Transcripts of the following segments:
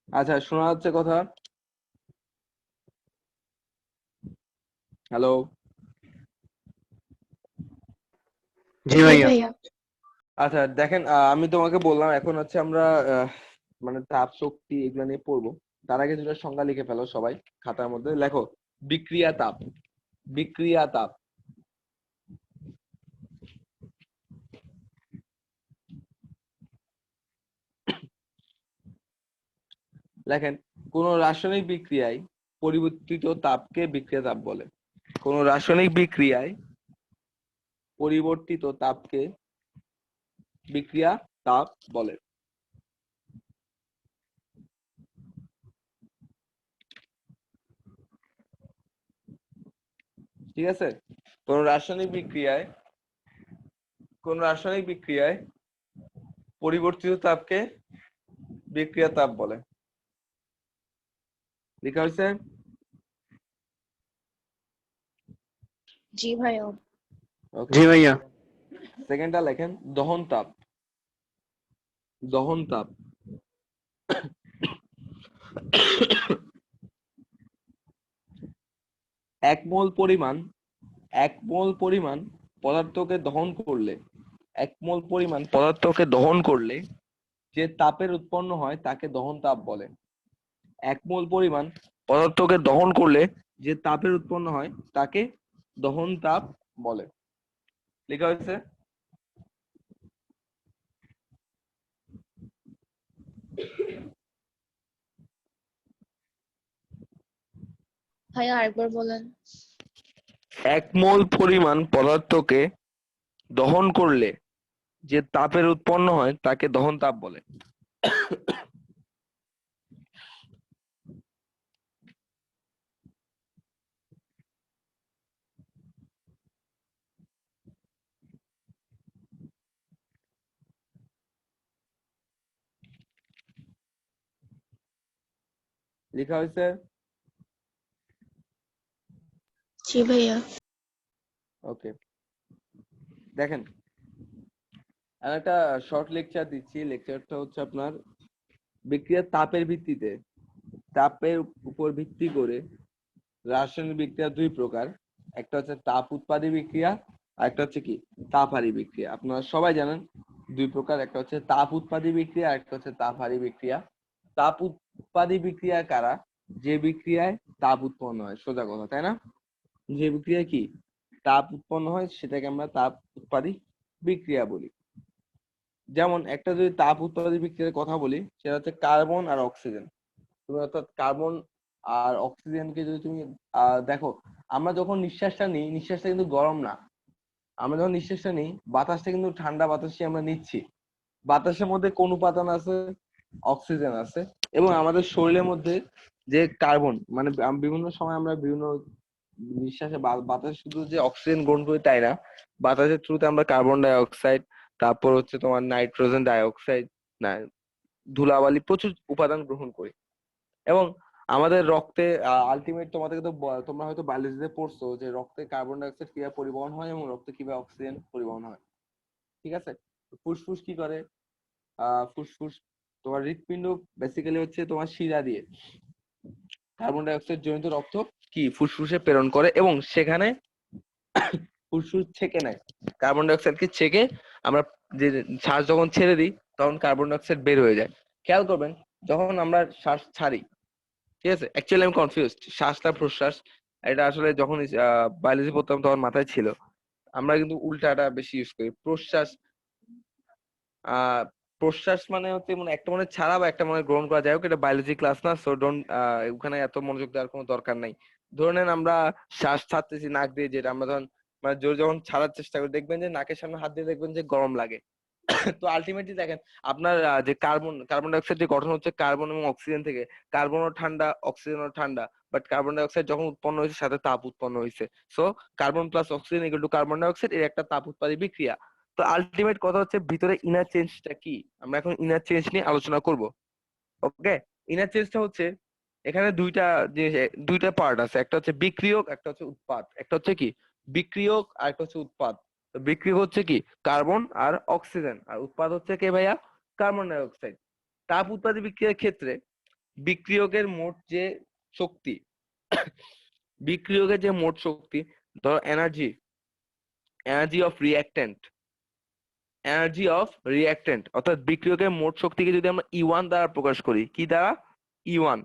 আচ্ছা, শোনা যাচ্ছে কথা? হ্যালো। জি জি ভাইয়া। ভাইয়া। আচ্ছা দেখেন, আমি তোমাকে বললাম এখন হচ্ছে আমরা মানে তাপ শক্তি এগুলো নিয়ে পড়বো। তার আগে দুটো সংজ্ঞা লিখে ফেলো সবাই খাতার মধ্যে। লেখো বিক্রিয়া তাপ। বিক্রিয়া তাপ। লেখেন, কোন রাসায়নিক বিক্রিয়ায় পরিবর্তিত তাপকে বিক্রিয়া তাপ বলে। কোন রাসায়নিক বিক্রিয়ায় পরিবর্তিত তাপকে বিক্রিয়া তাপ বলে। ঠিক আছে? কোন রাসায়নিক বিক্রিয়ায় পরিবর্তিত তাপকে বিক্রিয়া তাপ বলে। লেখা হয়েছে? জি ভাইয়া। ওকে। জি ভাইয়া। সেকেন্ডটা লেখেন দহন তাপ। দহন তাপ। এক মোল পরিমাণ পদার্থকে দহন করলে যে তাপের উৎপন্ন হয় তাকে দহন তাপ বলে। এক মোল পরিমাণ পদার্থকে দহন করলে যে তাপের উৎপন্ন হয় তাকে দহন তাপ বলে। লেখা হয়েছে? ভাইয়া আরেকবার বলেন। এক মোল পরিমাণ পদার্থকে দহন করলে যে তাপের উৎপন্ন হয় তাকে দহন তাপ বলে। লেখা হয়েছে? জি ভাইয়া। ওকে। দেখেন, আমি একটা শর্ট লেকচার দিচ্ছি। লেকচারটা হচ্ছে আপনার বিক্রিয়ার তাপের উপর ভিত্তি করে রাসায়নিক বিক্রিয়া দুই প্রকার। একটা হচ্ছে তাপ উৎপাদী বিক্রিয়া, আর একটা হচ্ছে কি তাপহারী বিক্রিয়া। আপনারা সবাই জানেন দুই প্রকার, একটা হচ্ছে তাপ উৎপাদী বিক্রিয়া, আর একটা হচ্ছে তাপহারী বিক্রিয়া। তাপ উৎপাদী বিক্রিয়া কারা? যে বিক্রিয়ায় তাপ উৎপন্ন হয়, সোজা কথা, তাই না? যে বিক্রিয়ায় কি তাপ উৎপন্ন হয় সেটাকে আমরা তাপ উৎপাদী বিক্রিয়া বলি। যেমন একটা যদি তাপ উৎপাদী বিক্রিয়ার কথা বলি, সেটা হচ্ছে কার্বন আর অক্সিজেন। তুমি অর্থাৎ কার্বন আর অক্সিজেনকে যদি তুমি দেখো, আমরা যখন নিঃশ্বাসটা নিই, নিঃশ্বাসটা কিন্তু গরম না। আমরা যখন নিঃশ্বাসটা নিই, বাতাসটা কিন্তু ঠান্ডা বাতাসই আমরা নিচ্ছি। বাতাসের মধ্যে কোন উপাদান আছে? অক্সিজেন আছে। এবং আমাদের শরীরের মধ্যে যে কার্বন, মানে বিভিন্ন সময় আমরা বিভিন্ন নিঃশ্বাসে বাতাস শুধু যে অক্সিজেন গ্রহণ করি তাই না, বাতাসের থ্রুতে আমরা কার্বন ডাই অক্সাইড, তারপর হচ্ছে তোমার নাইট্রোজেন ডাই অক্সাইড, না ধুলাবালি, প্রচুর উপাদান গ্রহণ করি। এবং আমাদের রক্তে আলটিমেট, তোমাদেরকে তো তোমরা হয়তো বায়োলজিতে পড়ছো যে রক্তে কার্বন ডাই অক্সাইড কিভাবে পরিবহন হয় এবং রক্তে কিভাবে অক্সিজেন পরিবহন হয়। ঠিক আছে? ফুসফুস কি করে? ফুসফুস, তোমার হৃৎপিণ্ড বেসিক্যালি হচ্ছে তোমার শিরা দিয়ে কার্বন ডাই অক্সাইড জনিত রক্ত কি ফুসফুসে প্রেরণ করে, এবং সেখানে ফুসফুস ছেঁকে নেয় কার্বন ডাই অক্সাইডকে। ছেঁকে আমরা যে শ্বাস যখন ছেড়ে দিই তখন কার্বন ডাই অক্সাইড বের হয়ে যায়। খেয়াল করবেন, যখন আমরা শ্বাস ছাড়ি, ঠিক আছে, অ্যাকচুয়ালি আমি কনফিউজড শ্বাসটা প্রশ্বাস, এটা আসলে যখন বায়োলজি পড়তাম তখন মাথায় ছিল। আমরা কিন্তু উল্টাটা বেশি ইউজ করি, প্রশ্বাস। আহ প্রশ্বাস মানে হচ্ছে মানে একটা মনে ছাড়া বা একটা মনে গ্রহণ করা, যাই হোক এটা বায়োলজি ক্লাস না, সো ডোন্ট ওখানে এত মনোযোগ দেওয়ার কোনো দরকার নাই। ধরে নেন আমরা শ্বাস ছাড়তেছি নাক দিয়ে, যেটা আমরা ধরেন মানে জোরে যখন ছাড়ার চেষ্টা করি, দেখবেন যে নাকের সামনে হাত দিয়ে দেখবেন যে গরম লাগে। তো আলটিমেটলি দেখেন, আপনার যে কার্বন ডাই অক্সাইড যে গঠন হচ্ছে কার্বন এবং অক্সিজেন থেকে। কার্বনও ঠান্ডা, অক্সিজেনও ঠান্ডা, বাট কার্বন ডাই অক্সাইড যখন উৎপন্ন হয়েছে সাথে তাপ উৎপন্ন হয়েছে। So carbon plus oxygen equal to carbon dioxide, এর একটা তাপ উৎপাদী বিক্রিয়া। তো আলটিমেট কথা হচ্ছে ভিতরে ইনার চেঞ্জটা কি, আমরা এখন ইনার চেঞ্জ নিয়ে আলোচনা করব। ওকে। ইনার চেঞ্জটা হচ্ছে এখানে যে দুইটা পার্ট আছে, একটা হচ্ছে বিক্রিয়ক, একটা হচ্ছে উৎপাদ। একটা হচ্ছে কি বিক্রিয়ক আর একটা হচ্ছে উৎপাদ। তো বিক্রিয়ক হচ্ছে কি কার্বন আর অক্সিজেন, আর উৎপাদ হচ্ছে কে ভাইয়া? Carbon die oxide. তাপ উৎপাদী বিক্রিয়ার ক্ষেত্রে বিক্রিয়কের মোট যে শক্তি, বিক্রিয়কের যে মোট শক্তি, ধরো এনার্জি অফ রিঅ্যাক্ট্যান্ট, অর্থাৎ বিক্রিয়কের মোট শক্তিকে যদি আমরা E1 দ্বারা প্রকাশ করি, কি দ্বারা? E1।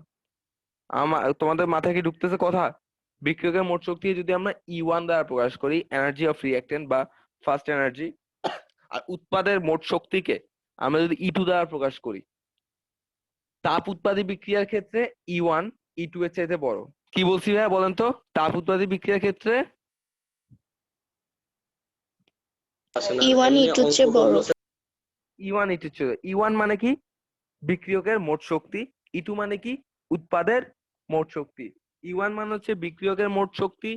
তোমাদের মাথায় কি ঢুকতেছে কথা? বিক্রিয়কের মোট শক্তিকে যদি আমরা E1 দ্বারা প্রকাশ করি, এনার্জি অফ রিঅ্যাক্ট্যান্ট বা ফার্স্ট এনার্জি, আর উৎপাদের মোট শক্তিকে আমরা যদি E2 দ্বারা প্রকাশ করি, তাপ উৎপাদী বিক্রিয়ার ক্ষেত্রে E1 E2 এর চাইতে বড়। কি বলছি ভাইয়া বলেন তো? তাপ উৎপাদী বিক্রিয়ার ক্ষেত্রে E1 E2 এর চেয়ে বড়। E1 E2 ছিল। E1 মানে কি? বিক্রিয়কের মোট শক্তি। E2 মানে কি? উৎপাদের মোট শক্তি। E1 মানে হচ্ছে বিক্রিয়কের মোট শক্তি,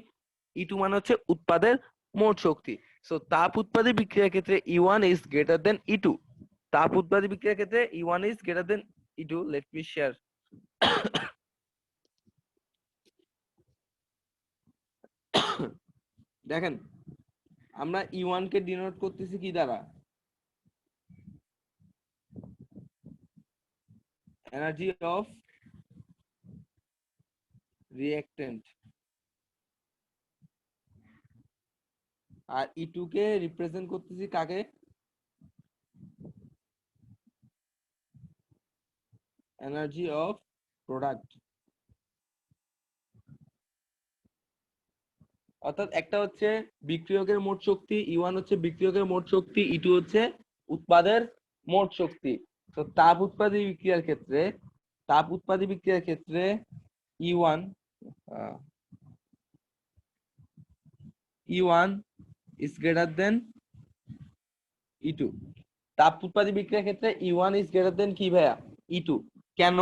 E2 মানে হচ্ছে উৎপাদের মোট শক্তি। সো তাপ উৎপাদী বিক্রিয়ার ক্ষেত্রে E1 is greater than E2। তাপ উৎপাদী বিক্রিয়ার ক্ষেত্রে E1 is greater than E2। Let me share. দেখেন, আমরা E1 কে ডিনোট করতেছি কি দ্বারা? Energy of reactant. আর E2 কে রিপ্রেজেন্ট করতেছি কাকে? Energy of product. অর্থাৎ একটা হচ্ছে বিক্রিয়কের মোট শক্তি, E1 হচ্ছে বিক্রিয়কের মোট শক্তি, E2 হচ্ছে উৎপাদের মোট শক্তি। তো তাপ উৎপাদী বিক্রিয়ার ক্ষেত্রে E1 is greater than E2। তাপ উৎপাদী বিক্রিয়ার ক্ষেত্রে E1 is greater than কি ভাইয়া? E2। কেন?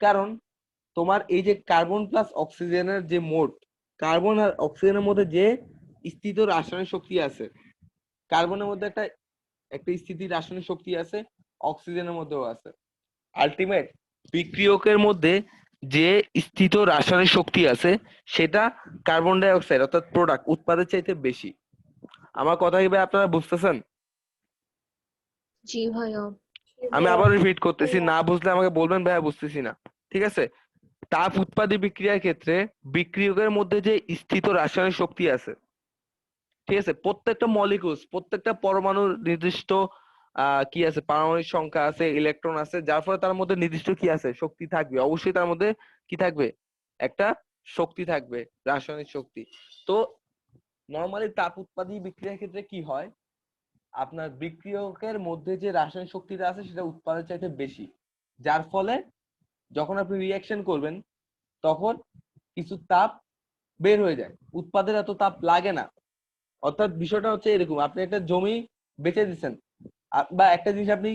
কারণ তোমার এই যে কার্বন প্লাস অক্সিজেনের যে মোট, কার্বন আর অক্সিজেনের মধ্যে যে স্থিত রাসায়নিক শক্তি আছে, কার্বনের মধ্যে একটা একটা স্থিতি রাসায়নিক শক্তি আছে, অক্সিজেনের মধ্যেও আছে। আলটিমেট বিক্রিয়কের মধ্যে যে স্থিত রাসায়নিক শক্তি আছে সেটা কার্বন ডাই অক্সাইড অর্থাৎ প্রোডাক্ট উৎপাদের চাইতে বেশি। আমার কথা কি ভাই আপনারা বুঝতেছেন? জি ভাইয়া। আমি আবার রিপিট করতেছি, না বুঝলে আমাকে বলবেন ভাইয়া বুঝতেছি না। ঠিক আছে? তাপ উৎপাদী বিক্রিয়ার ক্ষেত্রে বিক্রিয়কের মধ্যে যে স্থিত রাসায়নিক শক্তি আছে, ঠিক আছে, প্রত্যেকটা মলিকুলস, প্রত্যেকটা পরমাণুর নির্দিষ্ট কি আছে, পারমাণবিক সংখ্যা আছে, ইলেকট্রন আছে, যার ফলে তার মধ্যে নির্দিষ্ট কি আছে, শক্তি থাকবে। অবশ্যই তার মধ্যে কি থাকবে? একটা শক্তি থাকবে, রাসায়নিক শক্তি। তো নরমালি তাপ উৎপাদী বিক্রিয়ার ক্ষেত্রে কি হয়, আপনার বিক্রিয়কের মধ্যে যে রাসায়নিক শক্তিটা আছে সেটা উৎপাদের চাইতে বেশি, যার ফলে যখন আপনি রিঅ্যাকশন করবেন তখন কিছু তাপ বের হয়ে যায়, উৎপাদের এত তাপ লাগে না। অর্থাৎ বিষয়টা হচ্ছে এরকম, আপনি একটা জমি বেচে দিচ্ছেন, বা একটা জিনিস আপনি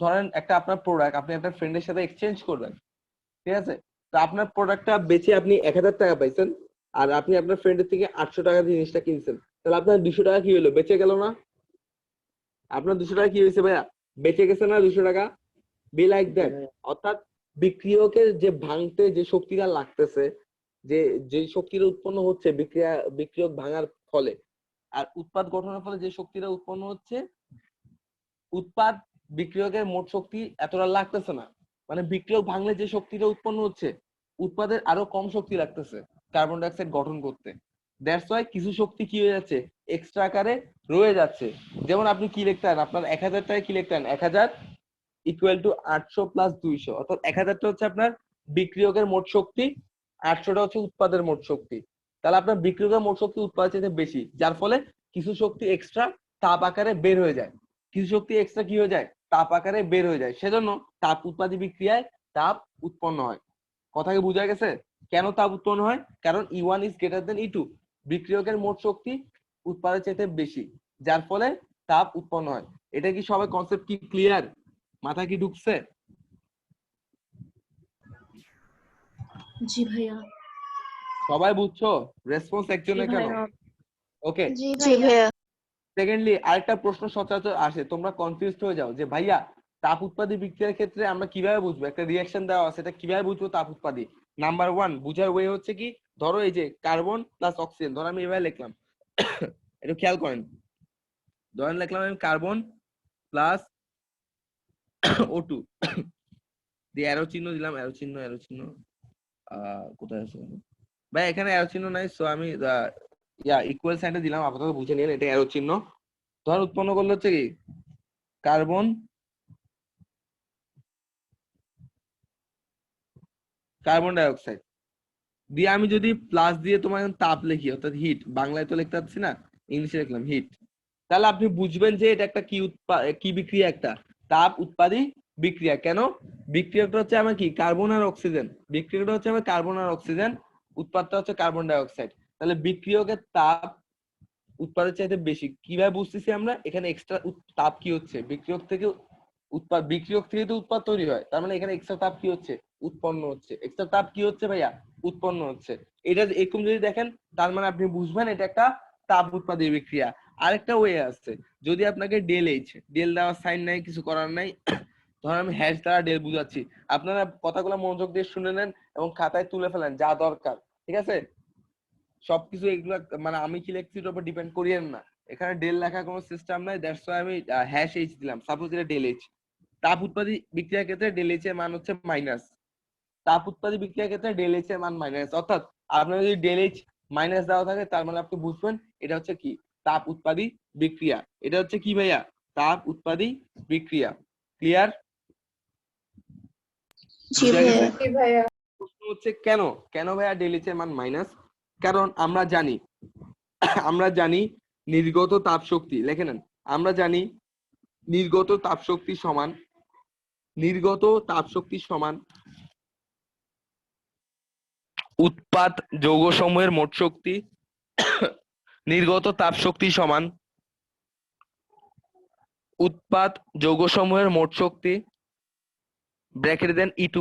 ধরেন একটা আপনার প্রোডাক্ট আপনি আপনার ফ্রেন্ডের সাথে এক্সচেঞ্জ করবেন, ঠিক আছে? তো আপনার প্রোডাক্টটা বেচে আপনি 1000 টাকা পাইছেন, আর আপনি আপনার ফ্রেন্ডের থেকে 800 টাকা দিয়ে জিনিসটা কিনছেন, তাহলে আপনার 200 টাকা কি হলো? বেঁচে গেল না? আপনার 200 টাকা কি হয়েছে ভাইয়া? বেঁচে গেছে না 200 টাকা? Be like that. অর্থাৎ বিক্রিয়কের যে ভাঙতে যে শক্তিটা লাগতেছে, যে যে শক্তিটা উৎপন্ন হচ্ছে বিক্রিয়ক ভাঙার ফলে, আর উৎপাদ গঠনের ফলে যে শক্তিটা উৎপন্ন হচ্ছে, উৎপাদ বিক্রিয়কের মোট শক্তি এতটা লাগতেছে না। মানে বিক্রিয়ক ভাঙলে যে শক্তিটা উৎপন্ন হচ্ছে, উৎপাদের আরো কম শক্তি লাগতেছে কার্বন ডাই অক্সাইড গঠন করতে। দ্যাটস ওয়াই কিছু শক্তি কি হয়ে যাচ্ছে, এক্সট্রা আকারে রয়ে যাচ্ছে। যেমন আপনি কি লিখতেন, আপনার 1000 টাকা কি লিখতেন, 1000 ইকুয়াল টু 800 প্লাস 200, অর্থাৎ 1000টা হচ্ছে আপনার বিক্রিয়কের মোট শক্তি, 800টা হচ্ছে উৎপাদের মোট শক্তি। তাহলে আপনার বিক্রিয়কের মোট শক্তি উৎপাদের চাইতে বেশি, যার ফলে কিছু শক্তি এক্সট্রা তাপ আকারে বের হয়ে যায়। কিছু শক্তি এক্সট্রা কি হয়ে যায়, তাপ আকারে বের হয়ে যায়। সেজন্য তাপ উৎপাদী বিক্রিয়ায় তাপ উৎপন্ন হয়। কথা কি বোঝা গেছে? কেন তাপ উৎপন্ন হয়? কারণ E1 is greater than E2। বিক্রিয়কের মোট শক্তি উৎপাদের চাইতে বেশি, যার ফলে তাপ উৎপন্ন হয়। এটা কি সবাই কনসেপ্ট কি ক্লিয়ার? মাথায় কি ঢুকছে? জি ভাইয়া। সবাই বুঝছো? রেসপন্স জি একজনের কেন? ভাইয়া। ওকে। জি ভাইয়া। সেকেন্ডলি আরেকটা প্রশ্ন সচরাচর আসে, তোমরা কনফিউজড হয়ে যাও যে ভাইয়া তাপ উৎপাদী বিক্রিয়ার ক্ষেত্রে আমরা কিভাবে বুঝবো, একটা রিঅ্যাকশন দেওয়া আছে এটা কিভাবে বুঝবো তাপ উৎপাদী? নাম্বার 1 বুঝার ওয়ে হচ্ছে কি, ধরো এই যে কার্বন প্লাস অক্সিজেন, ধরো আমি এভাবে লিখলাম, একটু খেয়াল করেন, ধরেন লিখলাম আমি কার্বন প্লাস O2, দিয়ে অ্যারো চিহ্ন দিলাম, অ্যারো চিহ্ন কোথায় আছে ভাই? এখানে অ্যারো চিহ্ন নাই, সো আমি ইকুয়াল সাইনটা দিলাম, আপাতত বুঝে নিন এটা অ্যারো চিহ্ন। ধর উৎপন্ন করলো হচ্ছে কি কার্বন ডাইঅক্সাইড দিয়ে আমি যদি প্লাস দিয়ে তোমার তাপ লিখি, অর্থাৎ হিট, বাংলায় তো লিখতে পারছি না, ইংলিশে লিখলাম হিট, তাহলে আপনি বুঝবেন যে এটা একটা কি বিক্রিয়া, একটা তাপ উৎপাদী বিক্রিয়া। কেন? বিক্রিয়াটা হচ্ছে আমার কি কার্বন আর অক্সিজেন, বিক্রিয়াটা হচ্ছে আমার কার্বন আর অক্সিজেন, উৎপাদটা হচ্ছে কার্বন ডাইঅক্সাইড। তাহলে বিক্রিয়কের তাপ উৎপাদের চাইতে বেশি। কিভাবে বুঝতেছি আমরা? এখানে এক্সট্রা তাপ কি হচ্ছে, বিক্রিয়ক থেকে বিক্রিয়ক থেকে তো উৎপাদ তৈরি হয়, তার মানে এখানে এক্সট্রা তাপ কি হচ্ছে, উৎপন্ন হচ্ছে। এক্সট্রা তাপ কি হচ্ছে ভাইয়া? উৎপন্ন হচ্ছে। এটা এরকম যদি দেখেন, তার মানে আপনি বুঝবেন এটা একটা তাপ উৎপাদী বিক্রিয়া। আরেকটা ওয়ে আছে, যদি আপনাকে ডেল দেওয়ার সাইন নাই, কিছু করার নাই, ধরেন আমি হ্যাশ দ্বারা ডেল বুঝাচ্ছি, আপনারা কথাগুলো মনোযোগ দিয়ে শুনে নেন এবং খাতায় তুলে ফেলেন যা দরকার, ঠিক আছে? সবকিছু এগুলো মানে আমি কি লিখছি এর উপর ডিপেন্ড করিয়েন না। এখানে ডেল লেখা কোনো সিস্টেম নাই, দ্যাটস ওয়াই আমি হ্যাশ এইচ দিলাম। সাপোজ এটা ডেল এইচ, তাপ উৎপাদী বিক্রিয়ার ক্ষেত্রে ডেল এইচ এর মান হচ্ছে মাইনাস, তাপ উৎপাদী বিক্রিয়ার ক্ষেত্রে ডেল এইচ এর মান মাইনাস। অর্থাৎ আপনার যদি ডেল এইচ মাইনাস দেওয়া থাকে, তার মানে আপনি বুঝবেন এটা হচ্ছে কি তাপ উৎপাদী বিক্রিয়া। এটা হচ্ছে কি ভাইয়া? তাপ উৎপাদী বিক্রিয়া। ক্লিয়ার? জি ভাইয়া। প্রশ্ন হচ্ছে কেন ভাইয়া ডেল এইচ এর মান মাইনাস? কারণ আমরা জানি নির্গত তাপ শক্তি, লিখে নেন, আমরা জানি নির্গত তাপ শক্তি সমান উৎপাদ যৌগসমূহের মোট শক্তি। নির্গত তাপ শক্তি সমান উৎপাদ যৌগসমূহের মোট শক্তি ব্র্যাকেটে দেন E2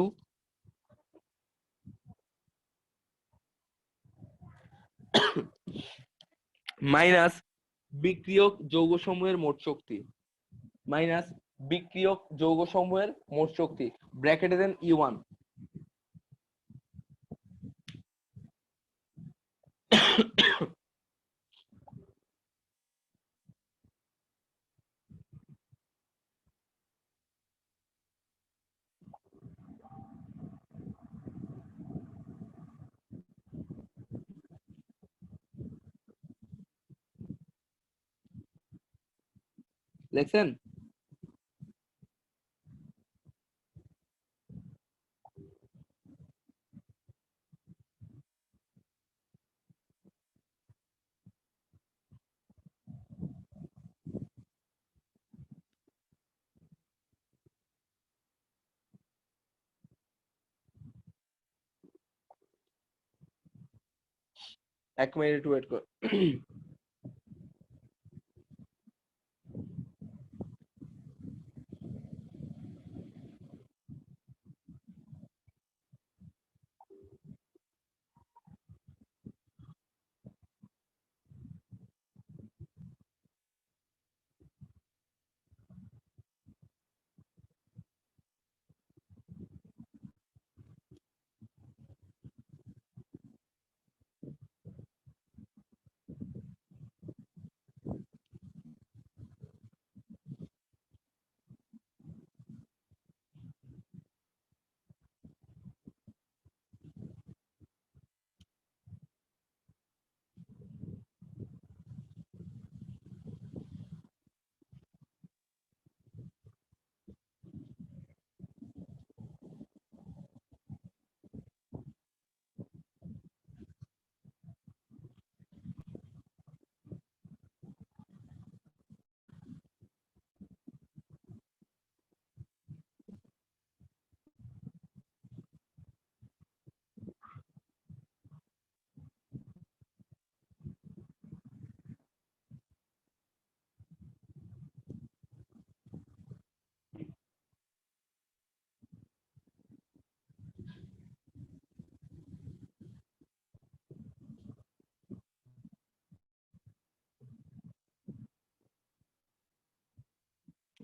মাইনাস বিক্রিয়ক যৌগসমূহের মোট শক্তি ব্র্যাকেটে দেন E1। দেখছেন? এক মিনিট ওয়েট কর।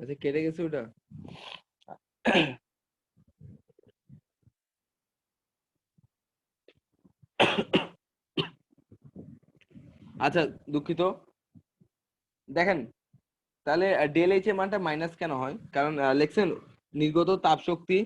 আচ্ছা, কেটে গেছে ওটা। আচ্ছা, দুঃখিত। দেখেন, তাহলে ডেল এইচ এর মানটা মাইনাস কেন হয়? কারণ লিখছেন নির্গত তাপ শক্তি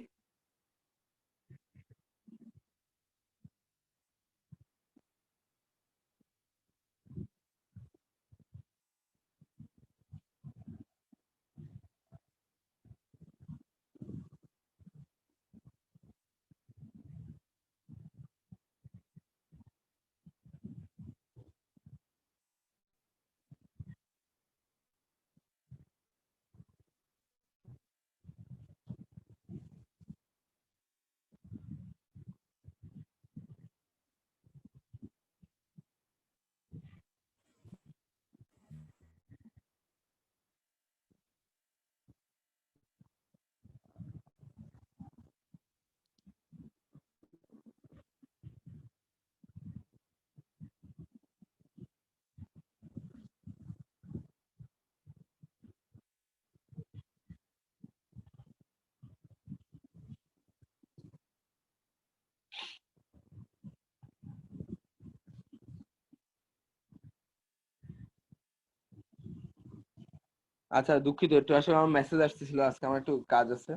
আচ্ছা দুঃখিত, একটু আসলে আমার মেসেজ আসতেছিল, আজকে আমার একটু কাজ আছে।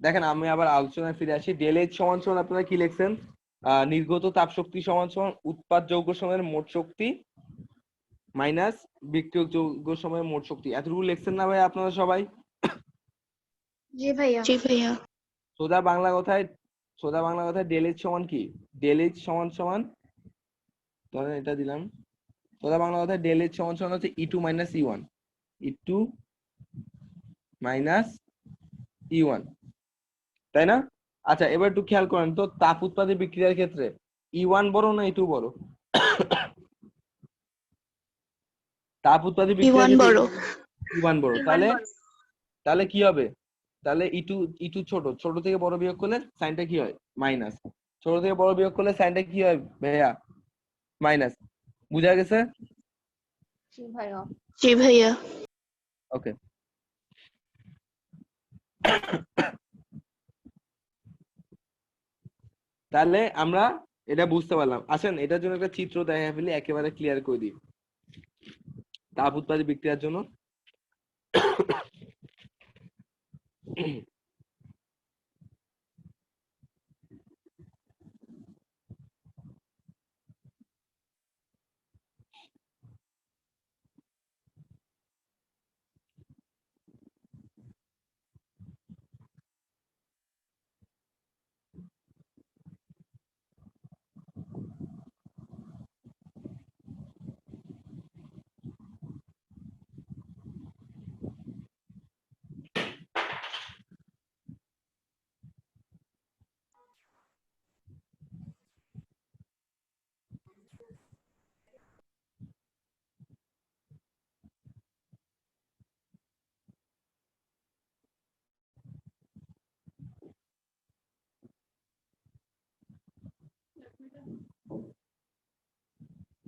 দেখেন আমি আবার আলোচনায় ফিরে আসি। ডেল এইচ সমান সমান আপনারা কি লিখছেন? নির্গত তাপ শক্তি সমান সমান উৎপাদ যৌগ সময়ের মোট শক্তি মাইনাস বিক্রিয়ক যৌগ সময়ের মোট শক্তি। এতটুকু লিখছেন না ভাই আপনারা সবাই? জি ভাইয়া। জি ভাইয়া। সোজা বাংলা কথায় ডেল এইচ সমান কি? ডেল এইচ সমান সমান ধরেন এটা দিলাম, সোজা বাংলা কথায় ডেল এইচ সমান সমান হচ্ছে E2 minus E1, E2 minus E1, তাই না? আচ্ছা এবার একটু খেয়াল করেন তো, তাপ উৎপাদী বিক্রিয়ার ক্ষেত্রে E1 বড় না E2 বড়? তাপ উৎপাদী বিক্রিয়ার E1 ক্ষেত্রে বড়। E1 বড়, তাহলে তাহলে কি হবে? তাহলে E2 ছোট, ছোট থেকে বড় বিয়োগ করলে সাইনটা কি হয়? মাইনাস। ছোট থেকে বড় বিয়োগ করলে সাইনটা কি হয় ভাইয়া? মাইনাস। বুঝা গেছে? জি ভাইয়া। জি ভাইয়া। ওকে। তাহলে আমরা এটা বুঝতে পারলাম। আসেন এটার জন্য একটা চিত্র দেখা ফেলি, একেবারে ক্লিয়ার করে দিই তাপ উৎপাদী বিক্রিয়ার জন্য।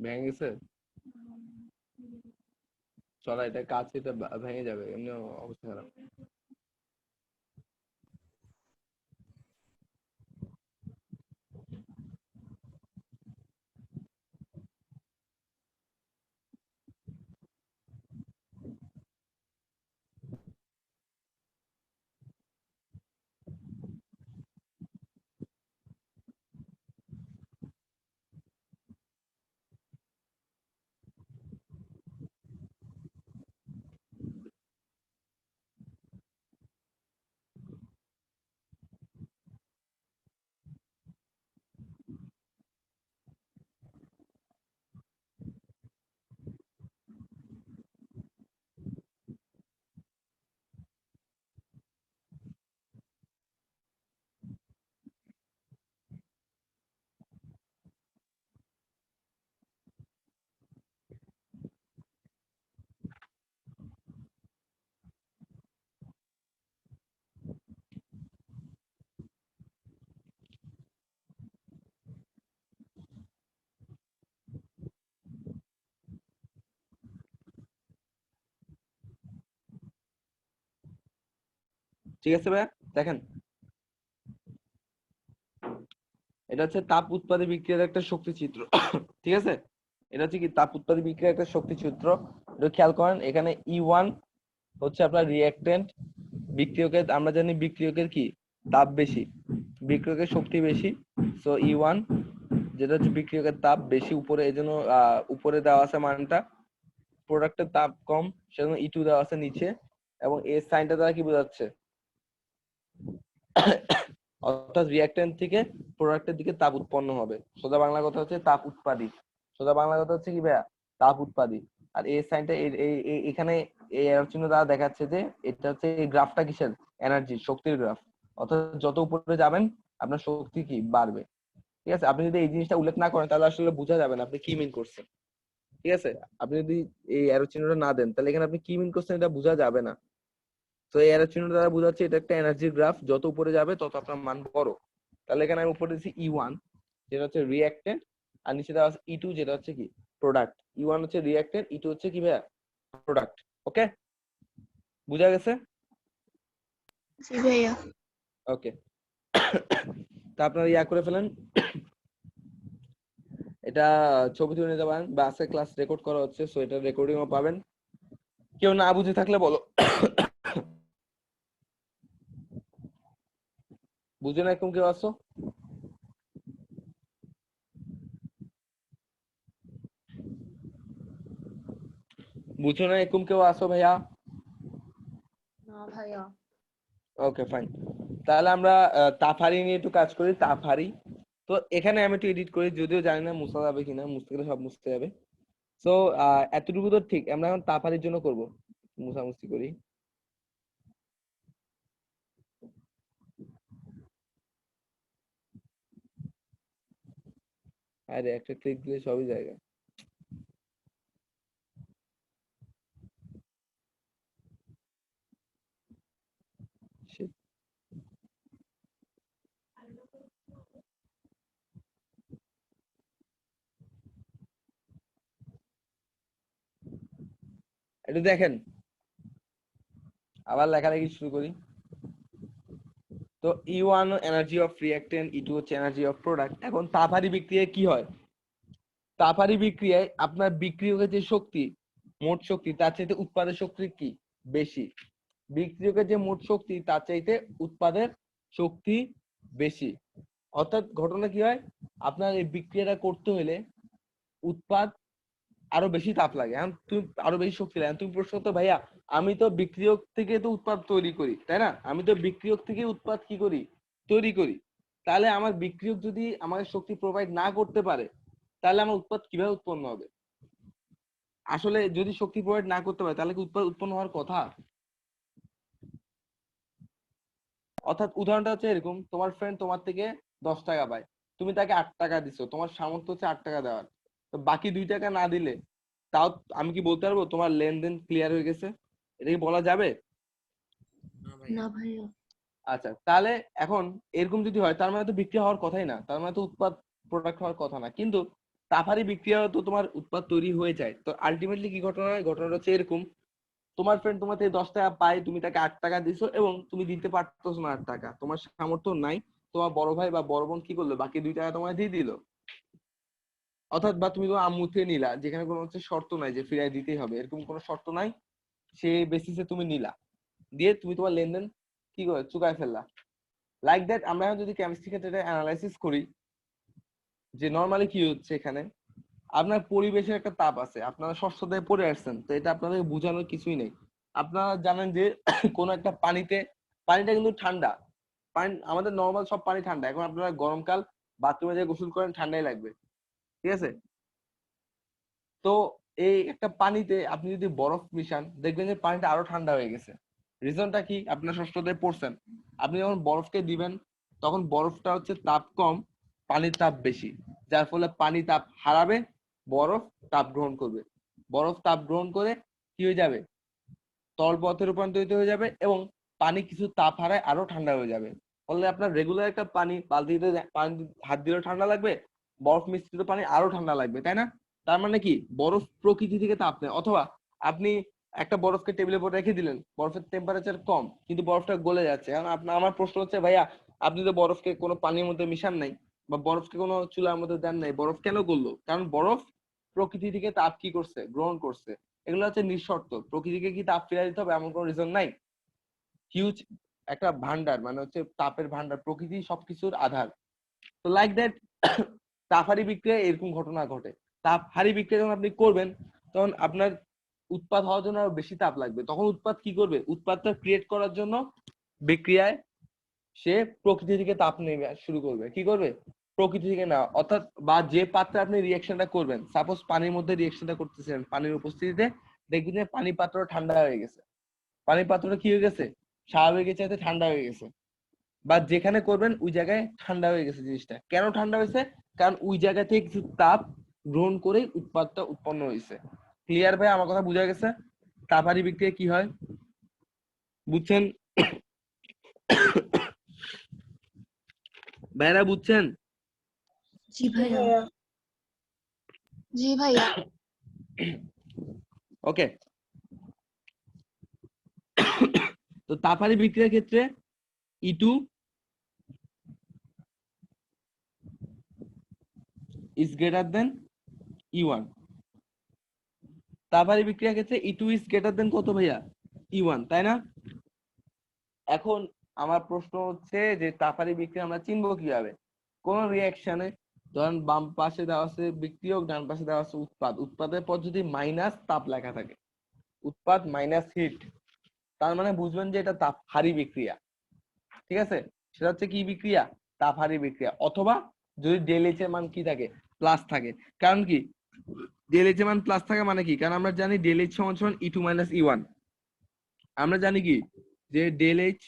ভেঙে গেছে? চলো এটা কাজ, এটা ভেঙে যাবে, এমনি অবস্থা খারাপ। ঠিক আছে ভাইয়া, দেখেন এটা হচ্ছে তাপ উৎপাদী বিক্রিয়ার একটা শক্তি চিত্র। ঠিক আছে, এটা হচ্ছে কি তাপ উৎপাদী বিক্রিয়ার একটা শক্তি চিত্র। এটা খেয়াল করেন, এখানে E1 হচ্ছে আপনার রিঅ্যাকট্যান্ট। বিক্রিয়কের আমরা জানি বিক্রিয়কের কি তাপ বেশি, বিক্রিয়কের শক্তি বেশি। সো E1 যেটা হচ্ছে বিক্রিয়কের তাপ বেশি উপরে, এই জন্য উপরে দেওয়া আছে মানটা। প্রোডাক্টের তাপ কম, সেজন্য E2 দেওয়া আছে নিচে। এবং এই সাইনটা দ্বারা কি বোঝাচ্ছে? অর্থাৎ রিঅ্যাকট্যান্ট থেকে প্রোডাক্টের দিকে তাপ উৎপন্ন হবে। সোজা বাংলা কথা হচ্ছে তাপ উৎপাদী। সোজা বাংলা কথা হচ্ছে কি ভাইয়া? তাপ উৎপাদী। আর এই সাইনটা এখানে এই অ্যারো চিহ্ন দ্বারা দেখাচ্ছে যে এটা হচ্ছে এই গ্রাফটা কিসের? এনার্জি, শক্তির গ্রাফ। অর্থাৎ যত উপরে যাবেন আপনার শক্তি কি বাড়বে। ঠিক আছে, আপনি যদি এই জিনিসটা উল্লেখ না করেন তাহলে আসলে বোঝা যাবে না আপনি কি মিন করছেন। ঠিক আছে, আপনি যদি এই অ্যারো চিহ্নটা না দেন তাহলে এখানে আপনি কি মিন করছেন এটা বোঝা যাবে না। তো এই অ্যারো চিহ্ন দ্বারা বোঝাচ্ছে এটা একটা এনার্জির গ্রাফ, যত উপরে যাবে তত আপনার মান বড়। তাহলে এখানে আমি উপরে দিচ্ছি E1 যেটা হচ্ছে রিঅ্যাকট্যান্ট, আর নিচে দেওয়া আছে E2 যেটা হচ্ছে কি প্রোডাক্ট। E1 হচ্ছে রিঅ্যাকট্যান্ট, E2 হচ্ছে কি ভাইয়া? প্রোডাক্ট। ওকে, বুঝা গেছে? জি ভাইয়া। ওকে। তা আপনারা ইয়া করে ফেলেন, এটা ছবি তুলে নিতে পারেন বা আজকে ক্লাস রেকর্ড করা হচ্ছে, সো এটা রেকর্ডিংও পাবেন। কেউ না বুঝে থাকলে বলো। বুঝে না এরকম কেউ আসো? বুঝো না এরকম কেউ আসো ভাইয়া? না ভাইয়া। Okay fine. তাহলে আমরা তাফারি নিয়ে একটু কাজ করি। তাফারি তো এখানে আমি একটু এডিট করি, যদিও জানি না মুছা যাবে কিনা, মুছতে গেলে সব মুছতে যাবে। তো এতটুকু তো ঠিক, আমরা এখন তাফারির জন্য করব, মুছামুছি করি। আরে একটা ক্লিক দিলে সবই জায়গা। Shit. একটু দেখেন, আবার লেখালেখি শুরু করি। তো E1 এনার্জি অফ রিঅ্যাক্টেন্ট, E2 হচ্ছে এনার্জি অফ প্রোডাক্ট। এখন তাপহারি বিক্রিয়ায় কি হয়? তাপহারি বিক্রিয়ায় আপনার বিক্রিয়কের যে শক্তি, মোট শক্তি, তার চাইতে উৎপাদের শক্তি কি বেশি। বিক্রিয়কের যে মোট শক্তি তার চাইতে উৎপাদের শক্তি বেশি। অর্থাৎ ঘটনা কি হয়, আপনার এই বিক্রিয়াটা করতে হলে উৎপাদ আরো বেশি তাপ লাগে, এখন তুমি আরো বেশি শক্তি লাগে। তুমি প্রশ্ন তো ভাইয়া, আমি তো বিক্রিয়ক থেকে তো উৎপাদ তৈরি করি, তাই না? আমি তো বিক্রিয়ক থেকে উৎপাদ কি করি, তৈরি করি। তাহলে আমার বিক্রিয়ক যদি আমাকে শক্তি প্রোভাইড না করতে পারে, তাহলে আমার উৎপাদ কিভাবে উৎপন্ন হবে? আসলে যদি শক্তি প্রোভাইড না করতে পারে, তাহলে কি উৎপাদ উৎপন্ন হওয়ার কথা? অর্থাৎ উদাহরণটা হচ্ছে এরকম, তোমার ফ্রেন্ড তোমার থেকে 10 টাকা পায়, তুমি তাকে 8 টাকা দিছো, তোমার সামর্থ্য হচ্ছে 8 টাকা দেওয়ার, তো বাকি 2 টাকা না দিলে তাও আমি কি বলতে পারবো তোমার লেনদেন ক্লিয়ার হয়ে গেছে? এটা কি বলা যাবে? না ভাইয়া। আচ্ছা, তাহলে এখন এরকম যদি হয়, তার মানে তো বিক্রি হওয়ার কথাই না, তার মানে তো উৎপাদ প্রোডাক্ট হওয়ার কথা না। কিন্তু তাফারি বিক্রিয়া তো তোমার উৎপাদ তৈরি হয়ে যায়। তো আলটিমেটলি কি ঘটনা হয়? ঘটনাটা হচ্ছে এরকম, তোমার ফ্রেন্ড তোমার থেকে 10 টাকা পায়, তুমি তাকে 8 টাকা দিছো এবং তুমি দিতে পারতেছো না 8 টাকা, তোমার সামর্থ্য নাই। তোমার বড় ভাই বা বড় বোন কি করলো, বাকি 2 টাকা তোমায় দিয়ে দিল। অর্থাৎ বা তুমি তোমার আম্মু থেকে নিলা, যেখানে কোনো হচ্ছে শর্ত নাই যে ফিরাই দিতেই হবে, এরকম কোনো শর্ত নাই, সেই বেসিসে তুমি নিলা, দিয়ে তুমি তোমার লেনদেন কি করে চুকায় ফেললা। লাইক দ্যাট আমরা এখন যদি কেমিস্ট্রি ক্ষেত্রে এটা অ্যানালাইসিস করি, যে নর্মালি কি হচ্ছে এখানে, আপনার পরিবেশের একটা তাপ আছে, আপনারা ষষ্ঠ অধ্যায়ে পড়ে আসছেন, তো এটা আপনাদের বোঝানোর কিছুই নেই। আপনারা জানেন যে কোনো একটা পানিতে, পানিটা কিন্তু ঠান্ডা, পানি আমাদের নর্মাল সব পানি ঠান্ডা। এখন আপনারা গরমকাল বাথরুমে যে গোসল করেন, ঠান্ডাই লাগবে, ঠিক আছে? তো এই একটা পানিতে আপনি যদি বরফ মিশান, দেখবেন যে পানিটা আরো ঠান্ডা হয়ে গেছে। রিজনটা কি? আপনার ষষ্ঠ অধ্যায়ে পড়ছেন। আপনি যখন বরফকে দিবেন, তখন বরফটা হচ্ছে তাপ কম, পানির তাপ বেশি, যার ফলে পানি তাপ হারাবে, বরফ তাপ গ্রহণ করবে। বরফ তাপ গ্রহণ করে কি হয়ে যাবে, তরল পদার্থে রূপান্তরিত হয়ে যাবে এবং পানি কিছু তাপ হারায় আরো ঠান্ডা হয়ে যাবে। ফলে আপনার রেগুলার একটা পানি বালতিতে পানি হাত দিলেও ঠান্ডা লাগবে, বরফ মিশ্রিত পানি আরো ঠান্ডা লাগবে, তাই না? তার মানে কি, বরফ প্রকৃতি থেকে তাপ নেয়। অথবা আপনি একটা বরফকে টেবিলের উপর রেখে দিলেন, বরফের টেম্পারেচার কম কিন্তু বরফটা গলে যাচ্ছে। এখন আপনার আমার প্রশ্ন হচ্ছে, ভাইয়া আপনি তো বরফকে কোনো পানির মধ্যে মিশান নাই বা বরফকে কোনো চুলার মধ্যে দেন নাই, বরফ কেন গললো? কারণ বরফ প্রকৃতি থেকে তাপ কি করছে, গ্রহণ করছে। এগুলো হচ্ছে নিঃশর্ত, প্রকৃতিকে কি তাপ ফিরিয়ে দিতে হবে এমন কোনো রিজন নাই। হিউজ একটা ভান্ডার, মানে হচ্ছে তাপের ভান্ডার, প্রকৃতি সবকিছুর আধার। তো লাইক দ্যাট তাপ হারি বিক্রিয়া এরকম ঘটনা ঘটে। তাপ হারি বিক্রিয়া যখন আপনি করবেন, তখন আপনার উৎপাদ হওয়ার জন্য আরো বেশি তাপ লাগবে। তখন উৎপাদ কি করবে, উৎপাদটা ক্রিয়েট করার জন্য বিক্রিয়ায় সে প্রকৃতি থেকে তাপ নেবে শুরু করবে। কি করবে, প্রকৃতি থেকে না, অর্থাৎ বা যে পাত্রে আপনি রিয়েকশনটা করবেন, সাপোজ পানির মধ্যে রিয়েকশনটা করতেছেন, পানির উপস্থিতিতে দেখবেন যে পানি পাত্র ঠান্ডা হয়ে গেছে। পানির পাত্রটা কি হয়ে গেছে, স্বাভাবিকের চাইতে ঠান্ডা হয়ে গেছে। বা যেখানে করবেন ওই জায়গায় ঠান্ডা হয়ে গেছে। জিনিসটা কেন ঠান্ডা হয়েছে? কারণ ওই জায়গা থেকে কিছু তাপ গ্রহণ করেই উৎপাদটা উৎপন্ন হয়েছে। ক্লিয়ার ভাই? আমার কথা বোঝা গেছে? তাপহারি বিক্রিয়া কি হয় বুঝছেন? ভাইরা বুঝছেন? জি ভাইয়া। জি ভাইয়া। ওকে। তো তাপহারি বিক্রিয়ার ক্ষেত্রে E2 is greater than E1. তাপহারী বিক্রিয়ার ক্ষেত্রে E2 ইজ গ্রেটার দেন কত ভাইয়া? E1, তাই না? এখন আমার প্রশ্ন হচ্ছে যে তাপহারী বিক্রিয়া আমরা চিনবো কিভাবে? কোন রিঅ্যাকশনে ধরেন বাম পাশে দেওয়া আছে বিক্রিয়ক, ডান পাশে দেওয়া আছে উৎপাদ, উৎপাদের পর যদি মাইনাস তাপ লেখা থাকে, উৎপাদ মাইনাস হিট, তার মানে বুঝবেন যে এটা তাপহারী বিক্রিয়া। ঠিক আছে, সেটা হচ্ছে কি বিক্রিয়া? তাপহারী বিক্রিয়া। অথবা যদি ডেল এইচ এর মান কি থাকে? প্লাস থাকে। কারণ কি ডেল এইচ এর মান প্লাস থাকে মানে কি? কারণ আমরা জানি ডেল এইচ সমান সমান E2 মাইনাস E1। আমরা জানি কি যে ডেল এইচ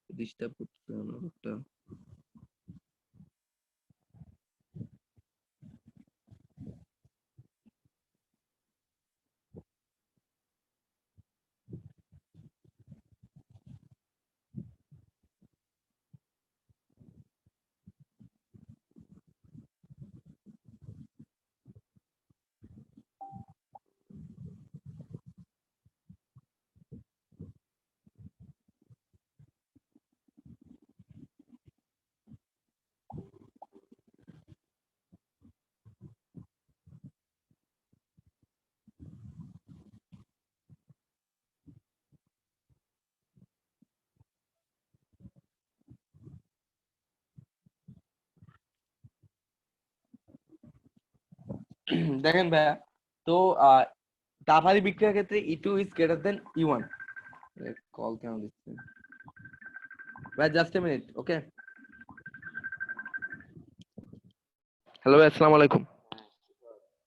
ডিস্টার্ব করতে না একটা দেখেন ভাইয়া, তো তাপহারী বিক্রিয়ার ক্ষেত্রে E2 is greater than E1। Call কেন দিচ্ছে ভাই? Just a minute, okay. Hello ভাই, আসসালামু আলাইকুম।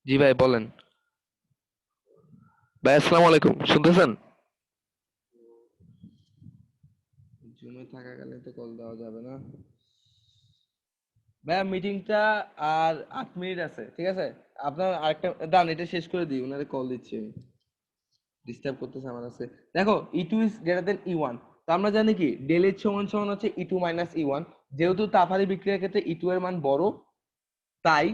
জি ভাই বলেন। ভাই আসসালামু আলাইকুম, শুনতেছেন? জুমে থাকাকালীন তো কল দেওয়া যাবে না ভাইয়া। মিটিংটা আর 8 মিনিট আছে, ঠিক আছে? আপনার আরেকটা দান, এটা শেষ করে দিই, ওনারে কল দিচ্ছি আমি। ডিস্টার্ব করতেছে আমার কাছে। দেখো E2 is greater than E1, তো আমরা জানি কি ডেল এইচ সমান সমান হচ্ছে E2 মাইনাস E1। যেহেতু তাপহারী বিক্রিয়ার ক্ষেত্রে E2 এর মান বড়, তাই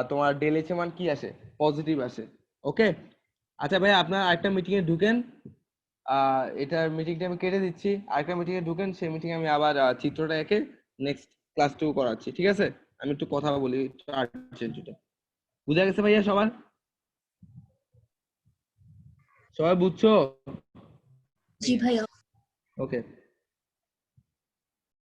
তোমার ডেল এইচ এর মান কি আসে? পজিটিভ আসে। ওকে। আচ্ছা ভাই, আপনার আরেকটা মিটিং এ ঢুকেন। এটার মিটিংটা আমি কেটে দিচ্ছি, আরেকটা মিটিং এ ঢুকেন, সেই মিটিং আমি আবার চিত্রটা এঁকে নেক্সট ক্লাস 2 করাচ্ছি, ঠিক আছে? আমি একটু কথা বলি, একটু আর্জেন্ট যেটা। বুঝা গেছে ভাইয়া সবার? সবাই বুঝছো? জি ভাইয়া। ওকে।